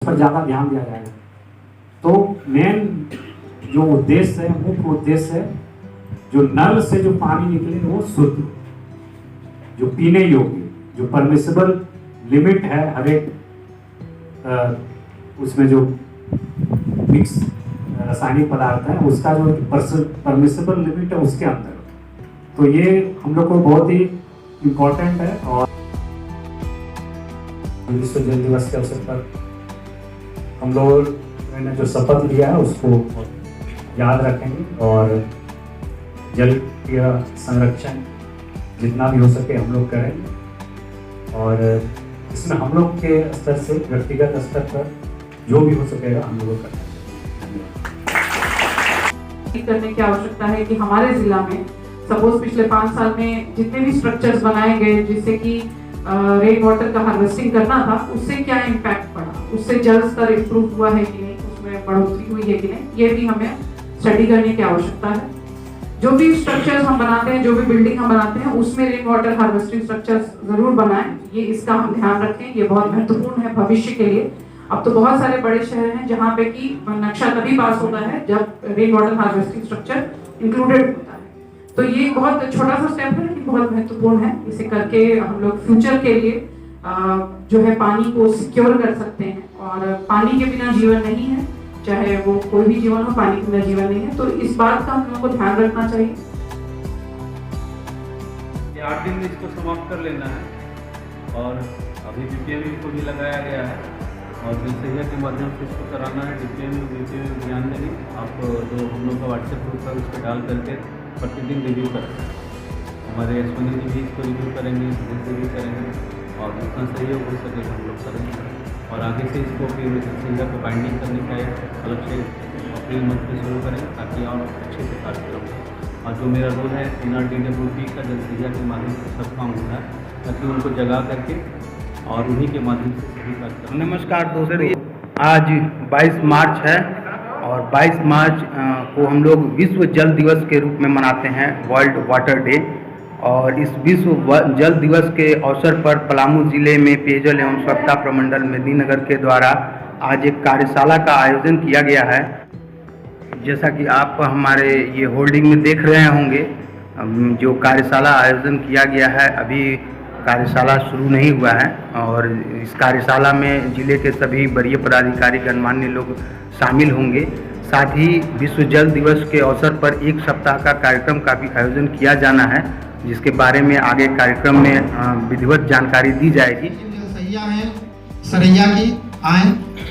पर ज़्यादा ध्यान दिया जाएगा। तो मेन जो उद्देश्य है, मुख्य उद्देश्य है, जो नल से जो पानी निकले वो शुद्ध, जो पीने योग्य, जो परमिसिबल लिमिट है हर एक उसमें जो मिक्स रासायनिक पदार्थ है उसका जो परमिसिबल लिमिट है उसके अंदर। तो ये हम लोग को बहुत ही इम्पोर्टेंट है। और विश्व जल दिवस के अवसर पर हम लोग ने जो शपथ लिया है उसको याद रखेंगे और जल का संरक्षण जितना भी हो सके हम लोग करेंगे। और इसमें हम लोग के स्तर से, व्यक्तिगत स्तर पर जो भी हो सकेगा हम लोग करेंगे। करने की आवश्यकता है कि हमारे जिला में सपोज पिछले 5 साल में जितने भी स्ट्रक्चर्स बनाए गए जिससे कि रेन वाटर का हार्वेस्टिंग करना था, उससे क्या इम्पैक्ट पड़ा, उससे जल स्तर इम्प्रूव हुआ है कि नहीं, उसमें बढ़ोतरी हुई है कि नहीं, ये भी हमें स्टडी करने की आवश्यकता है। जो भी स्ट्रक्चर्स हम बनाते हैं, जो भी बिल्डिंग हम बनाते हैं, उसमें रेन वाटर हार्वेस्टिंग स्ट्रक्चर्स जरूर बनाएं। ये इसका हम ध्यान रखें, ये बहुत महत्वपूर्ण है भविष्य के लिए। अब तो बहुत सारे बड़े शहर हैं जहाँ पे कि नक्शा तभी पास होता है जब rain water harvesting structure included होता है। तो ये बहुत छोटा सा स्टेप है लेकिन बहुत महत्वपूर्ण है। इसे करके हम लोग फ्यूचर के लिए जो है पानी को सिक्योर कर सकते हैं। और पानी के बिना जीवन नहीं है, चाहे वो कोई भी जीवन हो, पानी के बिना जीवन नहीं है। तो इस बात का हम लोगों को ध्यान रखना चाहिए। 8 दिन में इसको समाप्त कर लेना है। और अभी बीपीएम को भी लगाया गया है और जलसहिया के माध्यम से इसको कराना है। बीपीएम ध्यान देंगे आप, जो हम लोग का व्हाट्सएप ग्रुप है उस पर डाल करके प्रतिदिन रिव्यू करें। हमारे अश्विनी जी भी इसको रिव्यू करेंगे, जैसे भी करेंगे और जितना सहयोग हो सके हम लोग करेंगे। और आगे से इसको फिर जलसहिया को बाइंडिंग करने का एक अलग से अप्रैल मंथ में शुरू करें ताकि और अच्छे से कार्यक्रम हो। और जो मेरा रोल है NRDWP का जलसहिया के माध्यम से सब काम होता है ताकि उनको जगा करके और उन्हीं के माध्यम से सभी कार्यक्रम। नमस्कार दोस्तों, आज 22 मार्च है और 22 मार्च को हम लोग विश्व जल दिवस के रूप में मनाते हैं, वर्ल्ड वाटर डे। और इस विश्व जल दिवस के अवसर पर पलामू जिले में पेयजल एवं स्वच्छता प्रमंडल मेदिनीनगर के द्वारा आज एक कार्यशाला का आयोजन किया गया है। जैसा कि आप हमारे ये होल्डिंग में देख रहे होंगे, जो कार्यशाला आयोजन किया गया है, अभी कार्यशाला शुरू नहीं हुआ है। और इस कार्यशाला में जिले के सभी वरीय पदाधिकारी गणमान्य लोग शामिल होंगे। साथ ही विश्व जल दिवस के अवसर पर 1 सप्ताह का कार्यक्रम का भी आयोजन किया जाना है, जिसके बारे में आगे कार्यक्रम में विधिवत जानकारी दी जाएगी। सैया है सरैया की आए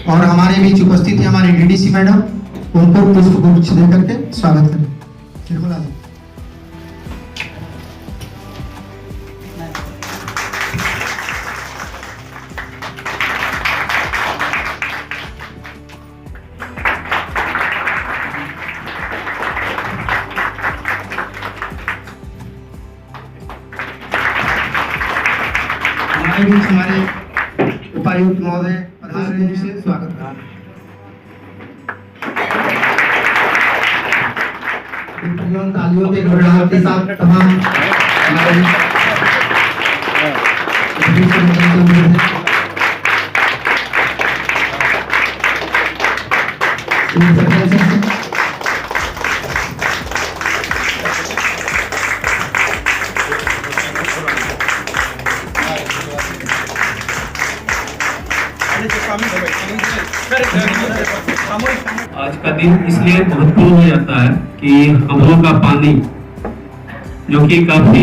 और हमारे बीच उपस्थित है हमारे डीडीसी मैडम, उनको पुष्प गुच्छ दे करके स्वागत करें। हमारे उपायुक्त महोदय प्रधान रूप से स्वागत करें। तालियों के गड़गड़ाहट के साथ तमाम हमारे आज का दिन इसलिए महत्वपूर्ण हो जाता है कि हम लोग का पानी जो कि काफी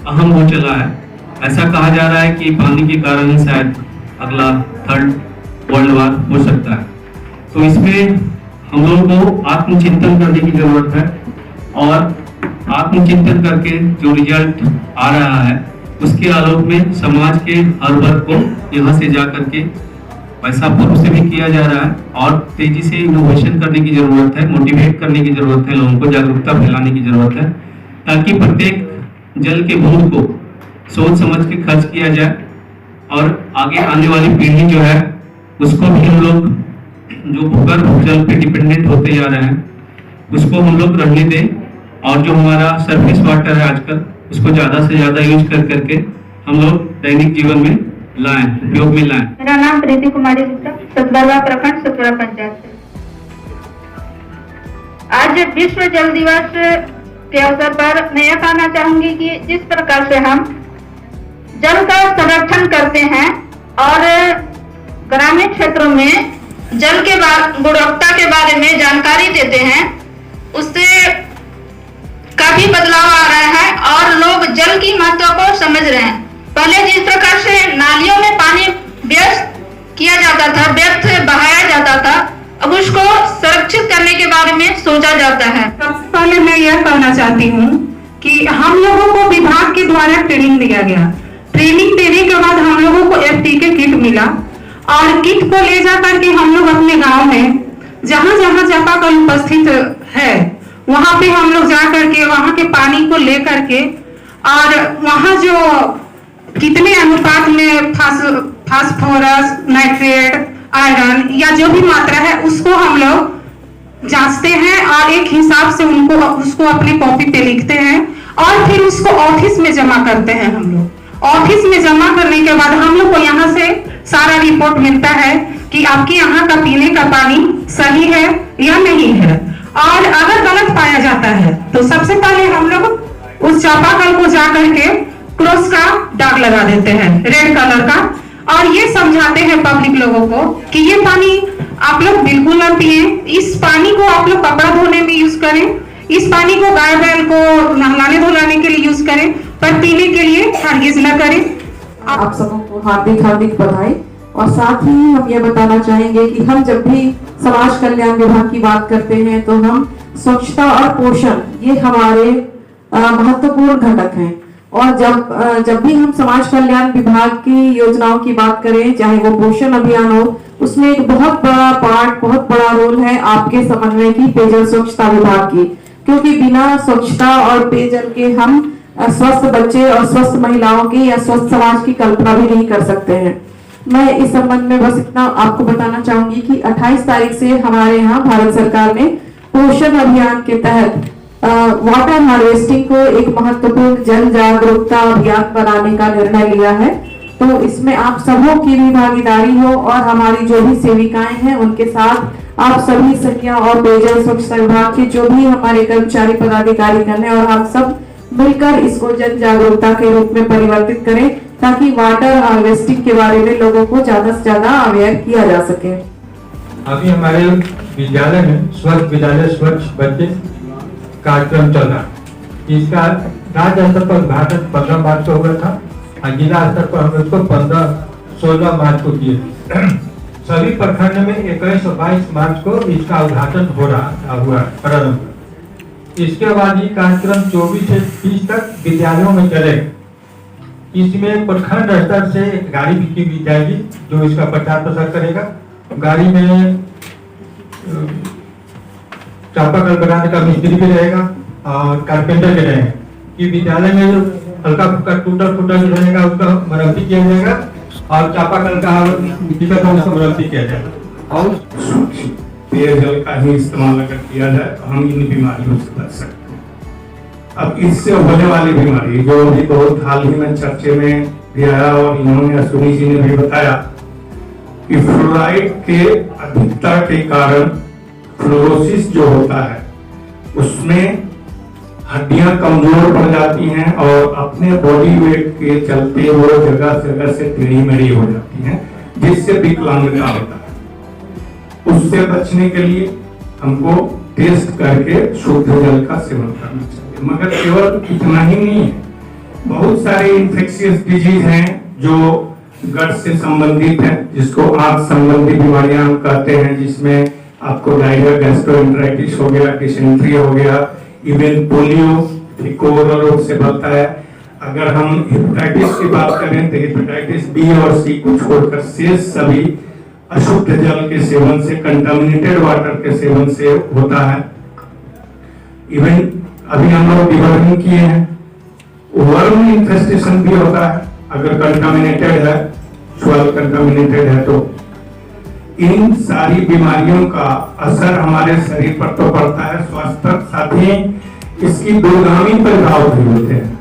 अहम हो चला है। ऐसा कहा जा रहा है कि पानी के कारण ही शायद अगला 3rd वर्ल्ड वार हो सकता है। तो इसमें हम लोगों को आत्मचिंतन करने की जरूरत है और आत्मचिंतन करके जो रिजल्ट आ रहा है उसके आलोक में समाज के हर वर्ग को यहाँ से जा करके वैसा पूर्व से भी किया जा रहा है और तेजी से इनोवेशन करने की जरूरत है, मोटिवेट करने की जरूरत है, लोगों को जागरूकता फैलाने की जरूरत है ताकि प्रत्येक जल के बूंद को सोच समझ के खर्च किया जाए और आगे आने वाली पीढ़ी जो है उसको भी हम लोग जो भूगर्भ जल पे डिपेंडेंट होते जा रहे हैं उसको हम लोग रहने दें। और जो हमारा सरफेस वाटर है आजकल उसको ज्यादा से ज्यादा यूज कर करके हम लोग दैनिक जीवन में लाएं, उपयोग में लाएं। मेरा नाम प्रीति कुमारी गुप्ता, सतबरवा प्रखंड सतबरा पंचायत से। आज विश्व जल दिवस के अवसर पर मैं यह कहना चाहूंगी कि जिस प्रकार से हम जल का संरक्षण करते हैं और ग्रामीण क्षेत्रों में जल के गुणवत्ता के बारे में जानकारी देते हैं, उससे काफी बदलाव आ रहा है और लोग जल की महत्व को समझ रहे हैं। पहले जिस प्रकार से नालियों में पानी व्यस्त किया जाता था, व्यर्थ बहाया जाता था, अब उसको संरक्षित करने के बारे में सोचा जाता है। सबसे पहले मैं यह कहना चाहती हूँ कि हम लोगों को विभाग के द्वारा ट्रेनिंग दिया गया। ट्रेनिंग देने के बाद हम लोगों को FTK किट मिला और किट को ले जा करके हम लोग अपने गांव में जहाँ जहाँ चापाकल उपस्थित है वहाँ पे हम लोग जा करके वहाँ के पानी को ले करके और वहाँ जो कितने अनुपात में फास्फोरस, नाइट्रेट, आयरन या जो भी मात्रा है उसको हम लोग जांचते हैं और एक हिसाब से उसको अपनी कॉपी पे लिखते हैं और फिर उसको ऑफिस में जमा करते हैं। हम लोग ऑफिस में जमा करने के बाद हम लोग को यहाँ से सारा रिपोर्ट मिलता है कि आपके यहाँ का पीने का पानी सही है या नहीं है। और अगर गलत पाया जाता है तो सबसे पहले हम लोग उस चापाकल को जा करके क्रॉस का दाग लगा देते हैं, रेड कलर का, और ये समझाते हैं पब्लिक लोगों को कि ये पानी आप लोग बिल्कुल ना पिए। इस पानी को आप लोग कपड़ा धोने में यूज करें, इस पानी को गाय बैल को नहलाने धुलाने के लिए यूज करें, पर पीने के लिए हरगिज न करें। आप सबको हार्दिक हार्दिक बधाई। और साथ ही हम ये बताना चाहेंगे कि हम जब भी समाज कल्याण विभाग की बात करते हैं तो हम स्वच्छता और पोषण ये हमारे महत्वपूर्ण घटक हैं। और जब भी हम समाज कल्याण विभाग की योजनाओं की बात करें, चाहे वो पोषण अभियान हो, उसमें एक बहुत बड़ा पार्ट, बहुत बड़ा रोल है आपके समन्वय की पेयजल स्वच्छता विभाग की, क्योंकि बिना स्वच्छता और पेयजल के हम स्वस्थ बच्चे और स्वस्थ महिलाओं की या स्वस्थ समाज की कल्पना भी नहीं कर सकते हैं। मैं इस संबंध में बस इतना आपको बताना चाहूंगी कि 28 तारीख से हमारे यहाँ भारत सरकार ने पोषण अभियान के तहत वाटर हार्वेस्टिंग को एक महत्वपूर्ण जन जागरूकता अभियान बनाने का निर्णय लिया है। तो इसमें आप सबों की भी भागीदारी हो और हमारी जो भी सेविकाएं हैं उनके साथ आप सभी संज्ञा और पेयजल स्वच्छता विभाग के जो भी हमारे कर्मचारी पदाधिकारी हैं और हम सब मिलकर इसको जन जागरूकता के रूप में परिवर्तित करें, ताकि वाटर हार्वेस्टिंग के बारे में लोगों को ज्यादा से ज्यादा अवेयर किया जा सके। अभी हमारे विद्यालय में स्वच्छ विद्यालय स्वच्छ बच्चे कार्यक्रम चल रहा है। इसका राज्य स्तर पर उद्घाटन 15 मार्च को हुआ था और जिला स्तर पर हम इसको 16 मार्च को किए। सभी प्रखंड में 21 और 22 मार्च को इसका उद्घाटन हुआ प्रारंभ। इसके बाद ये कार्यक्रम 24 से 30 तक विद्यालयों में चलेगा। इसमें प्रखंड स्तर से एक गाड़ी भी की जाएगी जो इसका प्रचार करेगा। गाड़ी में चापाकल बनाने का मिस्त्री भी रहेगा और कारपेंटर भी रहेगा। कि विद्यालय में जो हल्का फुल्का टूटा जो रहेगा उसका मरम्मती किया जाएगा और चापाकल का दिक्कत है उसका मरम्मती किया जाएगा। और पेयजल का ही इस्तेमाल अगर किया जाए तो हम इन बीमारियों से बच सकते हैं। अब इससे होने वाली बीमारी जो अभी बहुत हाल ही में चर्चे में भी आया और इन्होंने अश्विनी जी ने भी बताया कि फ्लोराइड के अधिकता के कारण फ्लोरोसिस जो होता है उसमें हड्डियां कमजोर पड़ जाती हैं और अपने बॉडी वेट के चलते वो जगह से टेढ़ी मेढ़ी हो जाती हैं, जिससे विकलांगता होता है। उससे बचने के लिए हमको टेस्ट करके शुद्ध जल का सेवन करना चाहिए। मगर केवल इतना ही नहीं है, बहुत सारे इन्फेक्शियस डिजीज हैं जो गट से संबंधित हैं, जिसको आंत संबंधी बीमारियां हम कहते हैं, जिसमें आपको डायरिया, गैस्ट्रोएंटेराइटिस हो गया, डिसेंट्री हो गया, इवन पोलियो कोरोना रोग से बढ़ता है। अगर हम हेपेटाइटिस की बात करें तो हेपेटाइटिस बी और सी को छोड़कर शेष सभी अशुद्ध जल के सेवन से, कंटामिनेटेड वाटर के सेवन से होता है। इवन अभी हम लोग डिवर्मिंग किए हैं, वर्म इन्फेस्टेशन भी होता है अगर कंटामिनेटेड है, सॉइल कंटामिनेटेड है। तो इन सारी बीमारियों का असर हमारे शरीर पर तो पड़ता है, स्वास्थ्य पर, साथ ही इसकी दूरगामी प्रभाव भी होते हैं।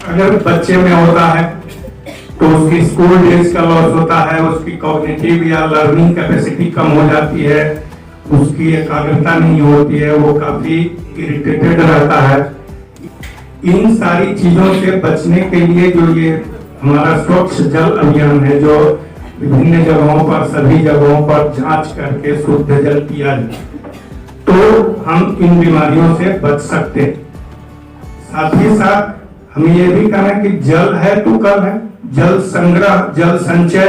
अगर बच्चे में होता है तो उसकी स्कूल डेज का लॉस होता है, उसकी कॉग्निटिव या लर्निंग कैपेसिटी कम हो जाती है, उसकी एकाग्रता नहीं होती है, वो काफी इरिटेटेड रहता है। इन सारी चीजों से बचने के लिए जो ये हमारा स्वच्छ जल अभियान है, जो विभिन्न जगहों पर, सभी जगहों पर जांच करके शुद्ध जल पिया जाए, तो हम इन बीमारियों से बच सकते हैं। साथ ही साथ हमें ये भी कहना है कि जल है तो कल है, जल संग्रह, जल संचय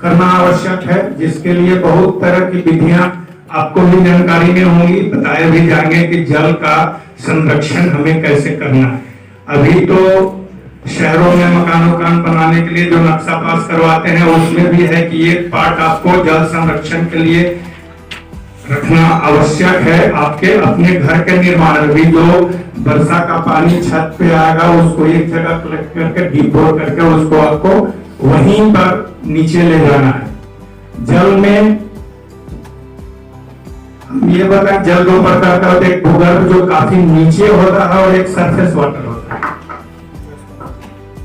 करना आवश्यक है, जिसके लिए बहुत तरह की विधियां आपको भी जानकारी में होंगी, बताए भी जाएंगे कि जल का संरक्षण हमें कैसे करना है। अभी तो शहरों में मकान बनाने के लिए जो नक्शा पास करवाते हैं, उसमें भी है कि ये पार्ट आपको जल संरक्षण के लिए रखना आवश्यक है। आपके अपने घर के निर्माण में भी जो वर्षा का पानी छत पे आएगा, उसको एक जगह कलेक्ट करके डिपो करके उसको आपको वहीं पर नीचे ले जाना है। जल में हम ये बताएं, जल दो प्रकार का होता है, एक भूगर्भ जो काफी नीचे होता है और एक सरफेस वाटर होता है।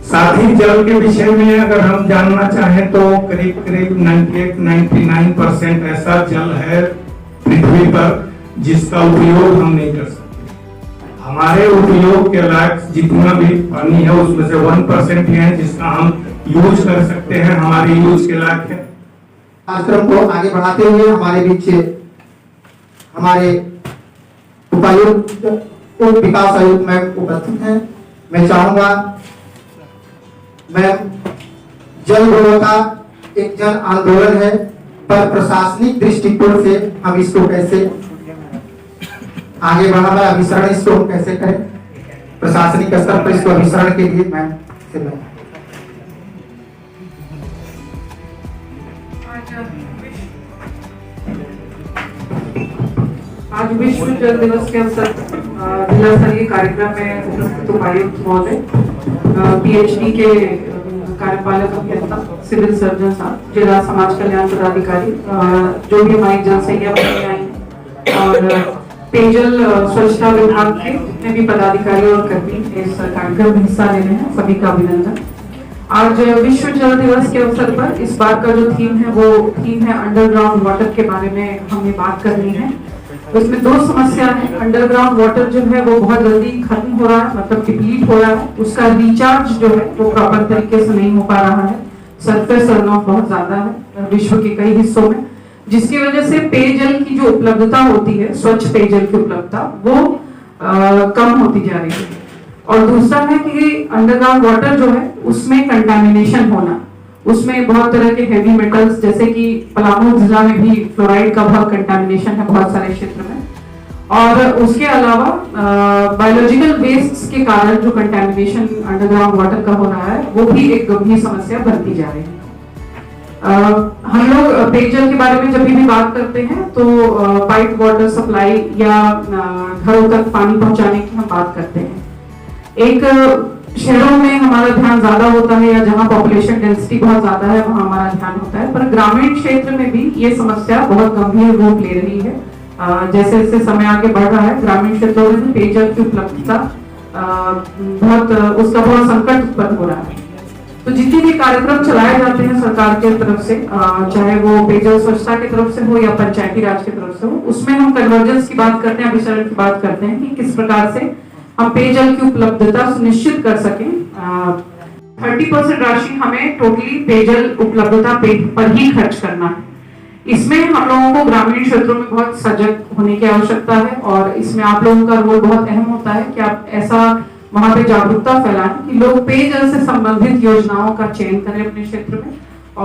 साथ ही जल के विषय में अगर हम जानना चाहें तो करीब करीब 98-99% ऐसा जल है पृथ्वी पर जिसका उपयोग हम नहीं कर सकते। हमारे उपयोग के लायक जितना भी पानी है उसमें से 1% ही है जिसका हम यूज कर सकते हैं, हमारे यूज के लायक है। कार्यक्रम को आगे बढ़ाते हुए हमारे बीच हमारे उपायुक्त, उप विकास आयुक्त मैम उपस्थित हैं। मैं चाहूंगा मैम, जल गुणवत्ता एक जन आंदोलन है, पर प्रशासनिक दृष्टिकोण से हम इसको कैसे आगे बढ़ाना, अभिसरण इसको हम कैसे करें, प्रशासनिक स्तर पर इसको अभिसरण के लिए मैम से आज विश्व जल दिवस के अवसर जिला स्तरीय कार्यक्रम में उपस्थित उपायुक्त महोदय, पीएचडी के कार्यपालक अभियंता, सिविल सर्जन साहब, जिला समाज कल्याण पदाधिकारी, जो भी हमारी जनसंख्या आई और पेयजल स्वच्छता विभाग के जितने भी पदाधिकारी और कर्मी इस कार्यक्रम में हिस्सा ले रहे हैं, सभी का अभिनंदन। आज विश्व जल दिवस के अवसर पर इस बार का जो थीम है वो थीम है अंडरग्राउंड वाटर के बारे में हमें बात करनी है। उसमें दो समस्या है। अंडरग्राउंड वाटर जो है वो बहुत जल्दी खत्म हो रहा है, मतलब डिप्लीट हो रहा है, उसका रिचार्ज जो है वो प्रॉपर तरीके से नहीं हो पा रहा है। सरफेस रन ऑफ बहुत ज्यादा है विश्व के कई हिस्सों में, जिसकी वजह से पेयजल की जो उपलब्धता होती है, स्वच्छ पेयजल की उपलब्धता वो कम होती जा रही है। और दूसरा है कि अंडरग्राउंड वाटर जो है उसमें कंटामिनेशन होना, उसमें बहुत तरह के हेवी मेटल्स, जैसे कि पलामू जिला में भी फ्लोराइड का बहुत कंटामिनेशन है बहुत सारे क्षेत्र में, और उसके अलावा बायोलॉजिकल वेस्ट के कारण जो कंटामिनेशन अंडरग्राउंड वाटर का हो रहा है वो भी एक गंभीर समस्या बनती जा रही है। हम लोग पेयजल के बारे में जब भी बात करते हैं तो पाइप वाटर सप्लाई या घरों तक पानी पहुंचाने की हम बात करते हैं। एक शहरों में हमारा ध्यान ज्यादा होता है या जहां पॉपुलेशन डेंसिटी बहुत ज्यादा है वहां हमारा ध्यान होता है, पर ग्रामीण क्षेत्र में भी ये समस्या बहुत गंभीर रूप ले रही है। जैसे जैसे समय आगे बढ़ रहा है, ग्रामीण क्षेत्रों में पेयजल की उपलब्धता उसका बहुत संकट उत्पन्न हो रहा है। तो जितने भी कार्यक्रम चलाए जाते हैं सरकार की तरफ से, चाहे वो पेयजल स्वच्छता की तरफ से हो या पंचायती राज की तरफ से हो, उसमें हम कन्वर्जेंस की बात करते हैं, अभिसरण की बात करते हैं कि किस प्रकार से हम पेयजल की उपलब्धता सुनिश्चित कर सकें। 30% राशि हमें टोटली पेयजल उपलब्धता पर ही खर्च करना है। इसमें हम लोगों को ग्रामीण क्षेत्रों में बहुत सजग होने की आवश्यकता है और इसमें आप लोगों का रोल बहुत अहम होता है कि आप ऐसा वहां पे जागरूकता फैलाएं कि लोग पेयजल से संबंधित योजनाओं का चयन करें अपने क्षेत्र में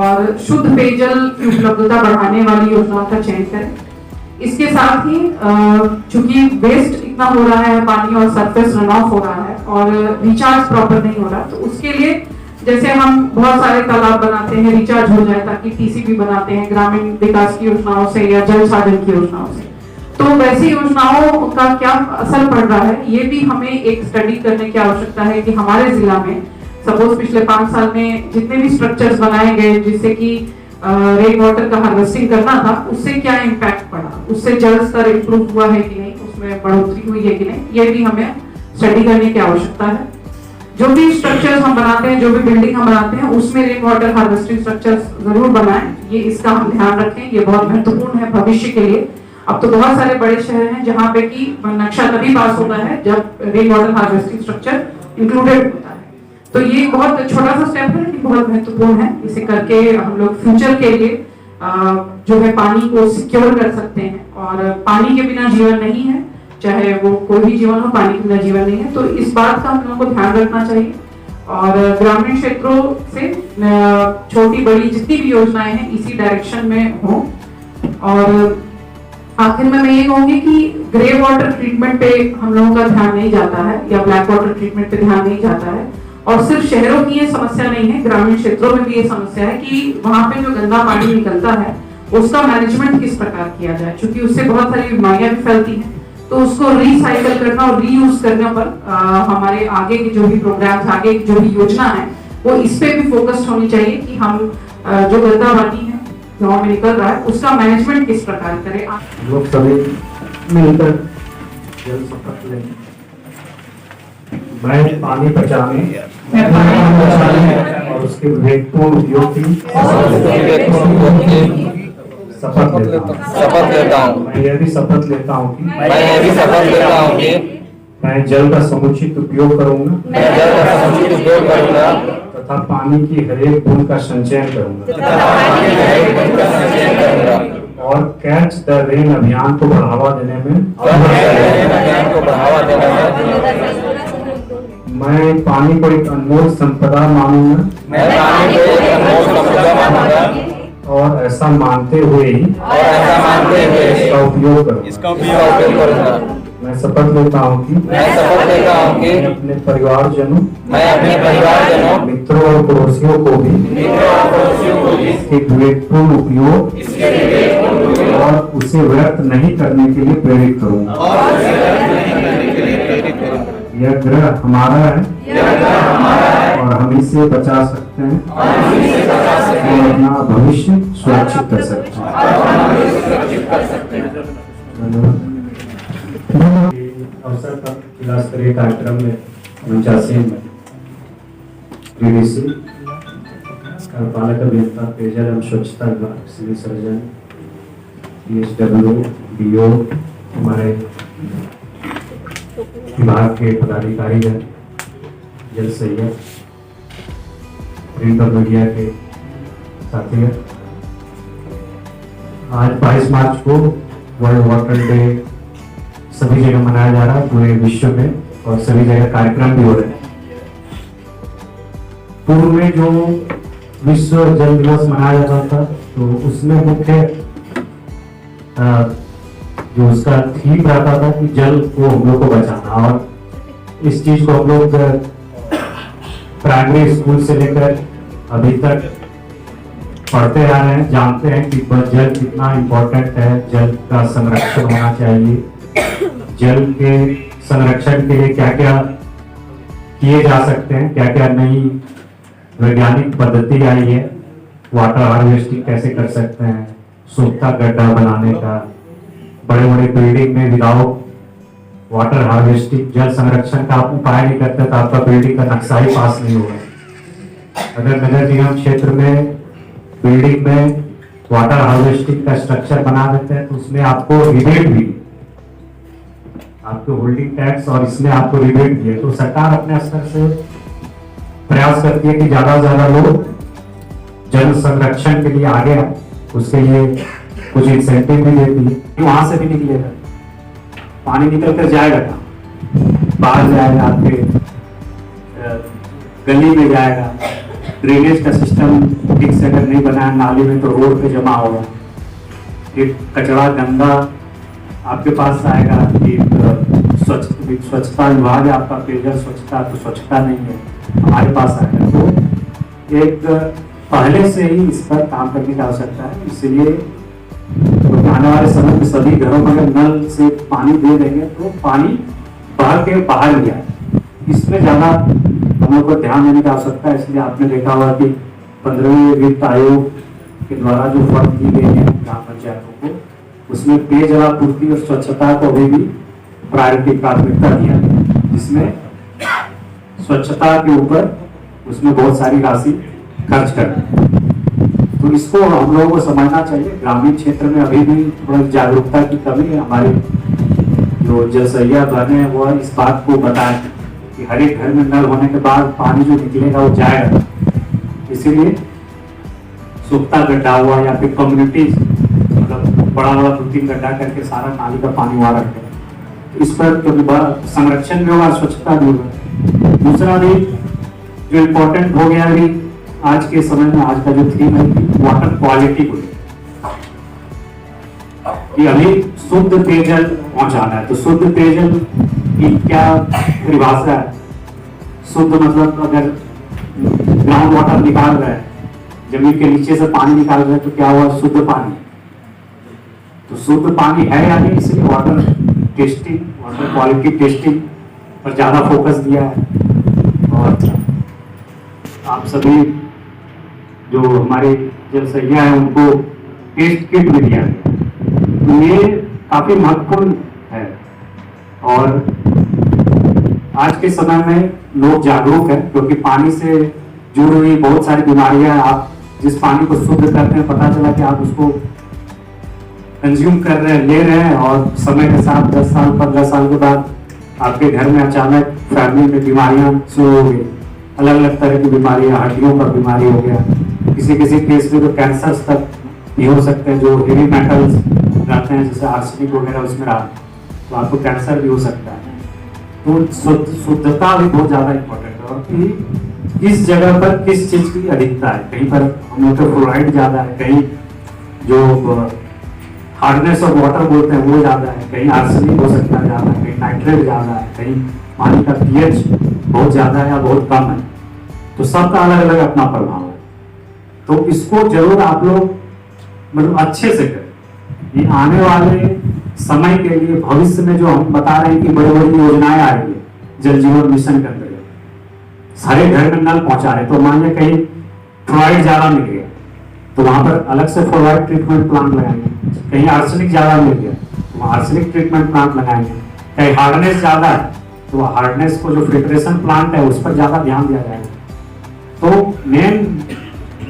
और शुद्ध पेयजल की उपलब्धता बढ़ाने वाली योजनाओं का चयन करें। इसके साथ ही चूंकि वेस्ट इतना हो रहा है पानी और सरफेस रन ऑफ हो रहा है और रिचार्ज प्रॉपर नहीं हो रहा, तो उसके लिए जैसे हम बहुत सारे तालाब बनाते हैं रिचार्ज हो जाए, ताकि टीसीबी बनाते हैं ग्रामीण विकास की योजनाओं से या जल साधन की योजनाओं से, तो वैसी योजनाओं का क्या असर पड़ रहा है ये भी हमें एक स्टडी करने की आवश्यकता है कि हमारे जिला में सपोज पिछले 5 साल में जितने भी स्ट्रक्चर्स बनाए गए जिससे कि रेन वाटर का हार्वेस्टिंग करना था, उससे क्या इम्पैक्ट पड़ा, उससे जल स्तर इम्प्रूव हुआ है कि नहीं, उसमें बढ़ोतरी हुई है कि नहीं, ये भी हमें स्टडी करने की आवश्यकता है। जो भी स्ट्रक्चर्स हम बनाते हैं, जो भी बिल्डिंग हम बनाते हैं, उसमें रेन वाटर हार्वेस्टिंग स्ट्रक्चर्स जरूर बनाएं। ये इसका हम ध्यान रखें, ये बहुत महत्वपूर्ण है भविष्य के लिए। अब तो बहुत सारे बड़े शहर हैं जहाँ पे कि नक्शा तभी पास होता है जब rain water harvesting structure included होता है। तो ये बहुत छोटा सा स्टेप है लेकिन बहुत महत्वपूर्ण है। इसे करके हम लोग फ्यूचर के लिए जो है पानी को सिक्योर कर सकते हैं। और पानी के बिना जीवन नहीं है, चाहे वो कोई भी जीवन हो, पानी के बिना जीवन नहीं है। तो इस बात का हम लोगों को ध्यान रखना चाहिए। और ग्रामीण क्षेत्रों से छोटी बड़ी जितनी भी योजनाएं हैं इसी डायरेक्शन में हो। और आखिर में मैं ये कहूंगी कि ग्रे वाटर ट्रीटमेंट पे हम लोगों का ध्यान नहीं जाता है या ब्लैक वाटर ट्रीटमेंट पे ध्यान नहीं जाता है। और सिर्फ शहरों की ये समस्या नहीं है, ग्रामीण क्षेत्रों में भी ये समस्या है कि वहां पे जो गंदा पानी निकलता है उसका मैनेजमेंट किस प्रकार किया जाए, क्योंकि उससे बहुत सारी बीमारियां भी फैलती हैं। तो उसको रिसाइकल करना और रीयूज करने पर हमारे आगे के जो भी प्रोग्राम्स, आगे की जो भी योजना है वो इस पे भी फोकस्ड होनी चाहिए कि हम जो गंदा पानी है गाँव में निकल रहा है उसका मैनेजमेंट किस प्रकार करें। लोग सभी मिलकर जल शपथ लें। मैं पानी बचाने और उसके विवेकपूर्ण उपयोग की शपथ लेता हूँ। मैं यह भी शपथ लेता हूँ कि मैं जल का समुचित उपयोग करूंगा तथा पानी की हर एक बूंद का संचयन करूंगा और कैच द रेन अभियान को बढ़ावा देने में मैं पानी को एक अनमोल संपदा मानूंगा और ऐसा मानते हुए ही इसका उपयोग करूंगा। मैं शपथ लेता हूँ कि मैं अपने परिवारजनों, मित्रों और पड़ोसियों को भी इसके विवेकपूर्ण उपयोग और उसे व्यर्थ नहीं करने के लिए प्रेरित करूंगा। यह ग्रह हमारा है और हम इसे बचा सकते हैं और अपना भविष्य सुरक्षित कर सकते हैं। अवसर पर जिला स्तरीय कार्यक्रम में 49 में डीडीसी कार्यपालक अभियंता पेयजल एवं स्वच्छता विभाग सिविल सर्जन PSW DO हमारे विभाग के पदाधिकारी हैं, जल सैयद, प्रिंट और मीडिया के साथी हैं। आज 22 मार्च को वर्ल्ड वाटर डे सभी जगह मनाया जा रहा है पूरे विश्व में और सभी जगह कार्यक्रम भी हो रहे हैं। पूर्व में जो विश्व जल दिवस मनाया जाता था तो उसमें मुख्य जो उसका थीम रहता था कि जल को हम लोग को बचाना। और इस चीज को हम लोग प्राइमरी स्कूल से लेकर अभी तक पढ़ते आ रहे हैं, जानते हैं कि जल कितना इम्पोर्टेंट है, जल का संरक्षण होना चाहिए, जल के संरक्षण के लिए क्या क्या किए जा सकते हैं, क्या क्या नई वैज्ञानिक पद्धति आई है, वाटर हार्वेस्टिंग कैसे कर सकते हैं, सूखता गड्ढा बनाने का, बड़े बड़े बिल्डिंग में विदाउट वाटर हार्वेस्टिंग जल संरक्षण का आप उपाय नहीं करते तो आपका बिल्डिंग का नक्शा ही पास नहीं होगा। अगर नगर निगम क्षेत्र में बिल्डिंग में वाटर हार्वेस्टिंग का स्ट्रक्चर बना देते हैं तो उसमें आपको रिबेट भी, आपको होल्डिंग टैक्स और इसमें आपको रिबेट भी है। तो सरकार अपने स्तर से प्रयास करती है कि ज्यादा से ज्यादा लोग जल संरक्षण के लिए आगे आए, उसके लिए कुछ इंसेंटिव भी देती है। वहां से भी निकलेगा पानी, निकल कर जाएगा कहाँ, बाहर जाएगा, आपके गली में जाएगा। ड्रेनेज का सिस्टम ठीक से अगर नहीं बनाया नाली में तो रोड पे जमा होगा, फिर कचरा गंदा आपके पास आएगा। स्वच्छता विभाग है आपका, पेयजल स्वच्छता, तो स्वच्छता नहीं है हमारे पास आएगा। तो एक पहले से ही इस पर काम करने की आवश्यकता है। इसलिए आने वाले समय में सभी घरों में अगर नल से पानी दे देंगे तो पानी बह के बाहर नहीं आए, इसमें ज्यादा हम लोग को ध्यान देने की आवश्यकता है। इसलिए आपने देखा होगा कि 15वें वित्त आयोग के द्वारा जो फंड दी गई है ग्राम पंचायतों को, उसमें पेयजलापूर्ति और स्वच्छता को अभी भी प्रायोरिटी प्राथमिकता दिया गया, जिसमें स्वच्छता के ऊपर उसमें बहुत सारी राशि खर्च कर रहे हैं। तो इसको हम लोगों को समझना चाहिए। ग्रामीण क्षेत्र में अभी भी थोड़ा जागरूकता की कमी है। हमारे जो जलसैया बने हैं वो इस बात को बताएं कि हर एक घर में नल होने के बाद पानी जो निकलेगा वो जाएगा। इसीलिए सूखता गड्ढा हुआ या फिर कम्युनिटी मतलब बड़ा 2-3 गड्ढा करके सारा नाली का पानी वहाँ रखते हैं। इस पर क्योंकि संरक्षण भी होगा, स्वच्छता भी होगा। दूसरा भी जो इम्पोर्टेंट हो गया अभी आज के समय में, आज का जो थीम है वाटर क्वालिटी को कि अभी शुद्ध पेयजल पहुंचाना है। तो शुद्ध पेयजल की क्या परिभाषा है? शुद्ध मतलब अगर ग्राउंड वाटर निकाल रहे हैं, जमीन के नीचे से पानी निकाल रहे हैं, तो क्या हुआ? शुद्ध पानी। तो शुद्ध पानी है या नहीं, इसलिए water testing, water quality testing पर ज्यादा फोकस दिया है। और आप सभी जो हमारे जलसैया है उनको टेस्ट किट भी दिया है। तो ये काफी महत्वपूर्ण है। और आज के समय में लोग जागरूक है क्योंकि पानी से जुड़ी हुई बहुत सारी बीमारियां, आप जिस पानी को शुद्ध करते हैं पता चला कि आप उसको कंज्यूम कर रहे हैं, ले रहे हैं, और समय के साथ 10 साल 15 साल के बाद आपके घर में अचानक फैमिली में बीमारियां शुरू हो गई। अलग अलग तरह की बीमारियां, हड्डियों का बीमारी हो गया, किसी किसी केस में तो कैंसर तक भी हो सकते हैं। जो हेवी मेटल्स रहते हैं जैसे आर्सेनिक वगैरह उसमें रहा तो आपको कैंसर भी हो सकता है। तो शुद्धता भी बहुत ज्यादा इंपॉर्टेंट है। और कि किस जगह पर किस चीज की अधिकता है, कहीं पर हम लोग का फ्लोराइड ज्यादा है, कहीं जो हार्डनेस ऑफ वाटर बोलते हैं वो ज्यादा है, कहीं आर्सेनिक हो सकता है ज्यादा, कहीं नाइट्रेट ज्यादा है, कहीं पानी का पीएच बहुत ज्यादा है या बहुत कम है। तो सबका अलग अलग अपना प्रभाव है। तो इसको जरूर आप लोग मतलब अच्छे से करें। ये आने वाले समय के लिए भविष्य में जो हम बता रहे हैं कि बड़ी बड़ी योजनाएं आ रही है जल जीवन मिशन के अंतर्गत, सारे घर में नल पहुंचा रहे। तो मान लिया कहीं फ्लोराइड ज्यादा मिल गया तो वहां पर अलग से फ्लोराइड ट्रीटमेंट प्लांट लगाएंगे। कहीं आर्सेनिक ज्यादा मिल गया तो वहां आर्सेनिक ट्रीटमेंट प्लांट लगाएंगे। कहीं हार्डनेस ज्यादा है तो हार्डनेस को जो फिल्ट्रेशन प्लांट है उस पर ज्यादा ध्यान दिया जाएगा। तो मेन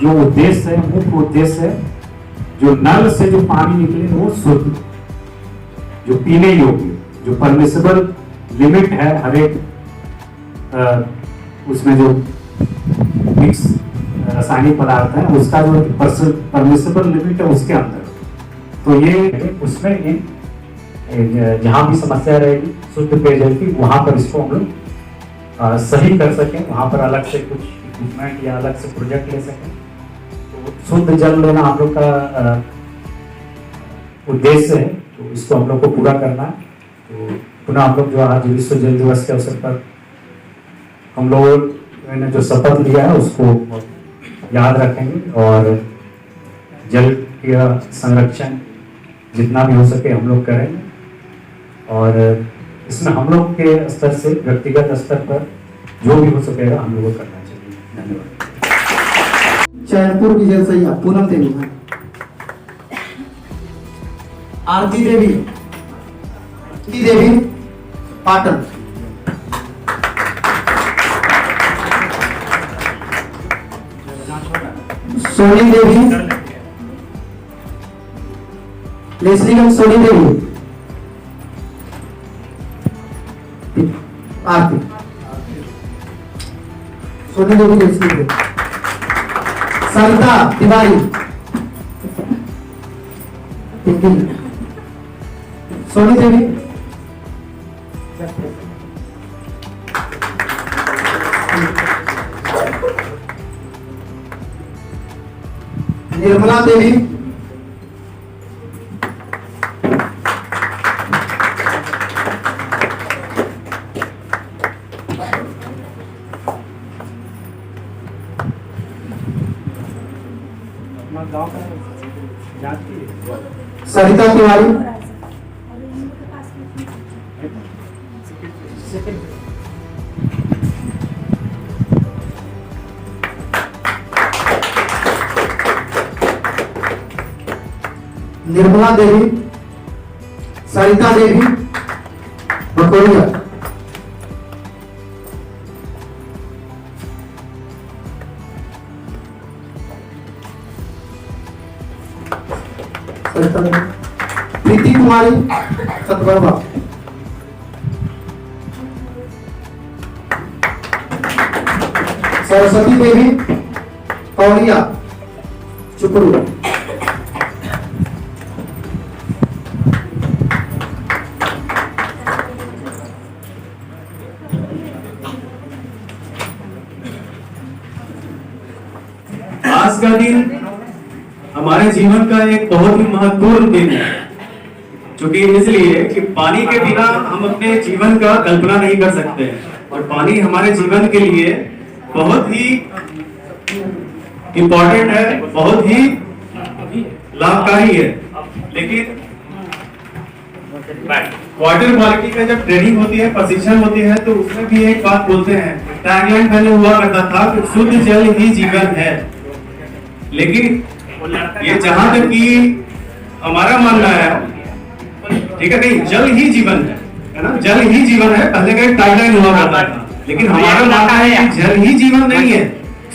जो उद्देश्य है, मुख्य उद्देश्य है जो नल से जो पानी निकले वो शुद्ध, जो पीने योग्य, जो परमिसिबल लिमिट है हर एक उसमें जो मिक्स रासायनिक पदार्थ है उसका जो परमिसिबल लिमिट है उसके अंदर। तो ये उसमें जहां भी समस्या रहेगी शुद्ध पेयजल की, वहां पर इसको हम लोग सही कर सकें, वहां पर अलग से कुछ इक्विपमेंट या अलग से प्रोजेक्ट ले सकें। तो शुद्ध जल लेना हम लोग का उद्देश्य है, तो इसको हम लोग को पूरा करना है। तो पुनः हम लोग जो आज विश्व जल दिवस के अवसर पर हम लोगों ने जो शपथ लिया है उसको याद रखेंगे और जल का संरक्षण जितना भी हो सके हम लोग करेंगे। और इसमें हम लोग के स्तर से व्यक्तिगत स्तर पर जो भी हो सकेगा हम लोगों को करना चाहिए। धन्यवाद। चैनपुर की जलसैया पूनम देवी, आरती देवी, देवी पाटन, सोनी देवी, लेस्लीगंज सोनी देवी, आरती सोनी देवी, लेस्लीगंज, सरिता तिवारी, सोनी देवी, निर्मला देवी, सरिता तिवारी, निर्मला देवी, सरिता देवी, बकोरिया, सरिता देवी, प्रीति कुमारी सतगरवा, सरस्वती देवी कौड़िया चुपरू, आज का दिन हमारे जीवन का एक बहुत ही महत्वपूर्ण दिन है, क्योंकि इसलिए कि पानी के बिना हम अपने जीवन का कल्पना नहीं कर सकते और पानी हमारे जीवन के लिए बहुत ही इम्पोर्टेंट है, बहुत ही लाभकारी है। लेकिन वाटर क्वालिटी का जब ट्रेनिंग होती है, प्रशिक्षण होती है, तो उसमें भी एक बात बोलते हैं, टैगलाइन पहले हुआ करता था कि शुद्ध जल ही जीवन है। लेकिन ये जहां तक कि हमारा मानना है, ठीक है, नहीं, जल ही जीवन है ना, जल ही जीवन है, पहले का एक टैगलाइन हुआ करता था। लेकिन हमारा मानना है कि जल ही जीवन नहीं है,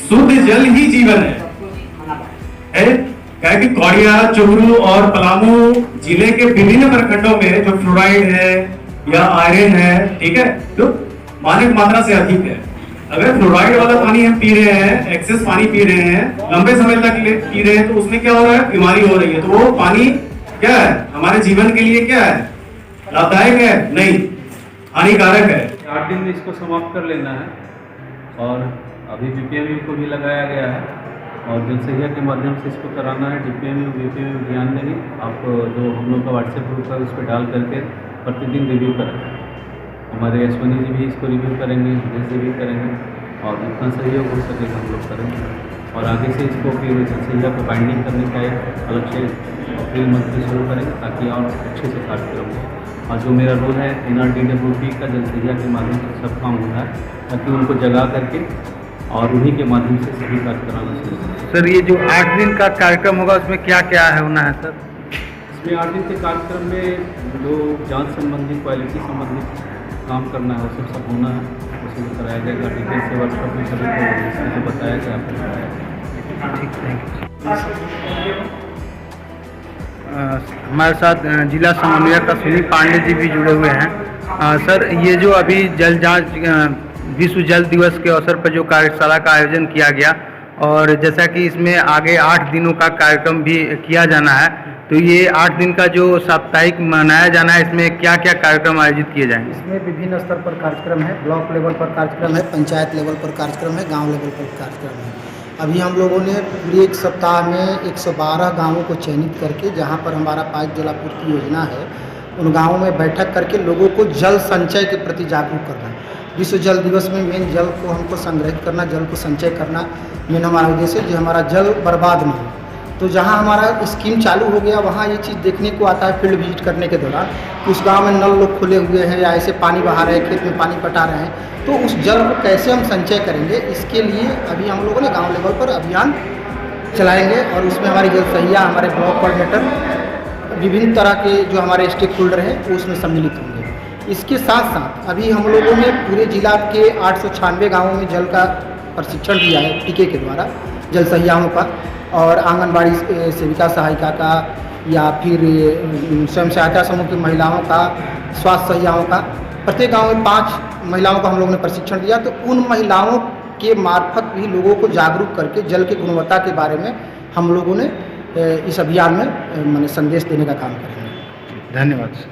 शुद्ध जल ही जीवन है। क्या कि कौड़िया, चुगरू और पलामू जिले के विभिन्न प्रखंडों में जो फ्लोराइड है या आयरन है, ठीक है, तो मानक मात्रा से अधिक है। अगर फ्लोराइड वाला पानी हम पी रहे हैं, एक्सेस पानी पी रहे हैं, लंबे समय तक पी रहे हैं, तो उसमें क्या हो रहा है, बीमारी हो रही है। तो वो पानी क्या है, हमारे जीवन के लिए क्या है, लाभदायक है? नहीं, हानिकारक है। 8 दिन में इसको समाप्त कर लेना है और अभी बीपीएमयू को भी लगाया गया है और जनसंख्या के माध्यम से इसको कराना है। बीपीएमयू ध्यान देंगे आप, जो हम लोग का व्हाट्सएप ग्रुप है उस पर डाल करके प्रतिदिन रिव्यू करेंगे। हमारे यशवनी जी भी इसको रिव्यू करेंगे, जैसे भी करेंगे और जितना सहयोग हो सकेगा हम लोग करेंगे। और आगे से इसको फिर जनसंख्या को बाइंडिंग करने का एक अलग से अप्रैल मंथ से शुरू करेंगे ताकि और अच्छे से कार्यक्रम हो। और जो मेरा रोल है NRDWP का जनसंख्या के माध्यम से सब काम होता है ताकि उनको जगा करके और उन्हीं के माध्यम से सभी कार्य कराना चाहिए। सर ये जो 8 दिन का कार्यक्रम होगा उसमें क्या क्या है होना है सर? इसमें 8 दिन के कार्यक्रम में जो जांच संबंधी, क्वालिटी संबंधित काम करना है वो सब होना है, उसे भी कराया जाएगा। डिटेल से वर्कशॉप में सभी को बताया गया। ठीक, थैंक यू। हमारे साथ जिला समन्वयक अश्विनी पांडे जी भी जुड़े हुए हैं। सर ये जो अभी जल जांच विश्व जल दिवस के अवसर पर जो कार्यशाला का आयोजन किया गया और जैसा कि इसमें आगे 8 दिनों का कार्यक्रम भी किया जाना है, तो ये 8 दिन का जो साप्ताहिक मनाया जाना है, इसमें क्या क्या कार्यक्रम आयोजित किए जाएंगे? इसमें विभिन्न स्तर पर कार्यक्रम है, ब्लॉक लेवल पर कार्यक्रम है, पंचायत लेवल पर कार्यक्रम है, गांव लेवल पर कार्यक्रम है। अभी हम लोगों ने पूरे एक सप्ताह में 112 गांवों को चयनित करके, जहां पर हमारा पाइप जलापूर्ति योजना है, उन गांवों में बैठक करके लोगों को जल संचय के प्रति जागरूक करना। विश्व जल दिवस में मेन जल को हमको संग्रहित करना, जल को संचय करना मेन हमारा उद्देश्य है, जो हमारा जल बर्बाद नहीं हो। तो जहां हमारा स्कीम चालू हो गया वहां ये चीज़ देखने को आता है फील्ड विजिट करने के दौरान कि उस गांव में नल लोग खुले हुए हैं या ऐसे पानी बहा रहे हैं, खेत में पानी पटा रहे हैं, तो उस जल को कैसे हम संचय करेंगे, इसके लिए अभी हम लोगों ने गांव लेवल पर अभियान चलाएंगे और उसमें हमारी जल सहिया, हमारे ब्लॉक कोऑर्डिनेटर, विभिन्न तरह के जो हमारे स्टेक होल्डर हैं वो उसमें सम्मिलित होंगे। इसके साथ साथ अभी हम लोगों ने पूरे जिला के 896 गाँवों में जल का प्रशिक्षण दिया है टीके के द्वारा, जल सहियाओं का और आंगनबाड़ी सेविका सहायिका का या फिर स्वयं सहायता समूह की महिलाओं का, स्वास्थ्य सहियाओं का। प्रत्येक गांव में 5 महिलाओं को हम लोगों ने प्रशिक्षण दिया, तो उन महिलाओं के मार्फत भी लोगों को जागरूक करके जल की गुणवत्ता के बारे में हम लोगों ने इस अभियान में संदेश देने का काम करेंगे। धन्यवाद।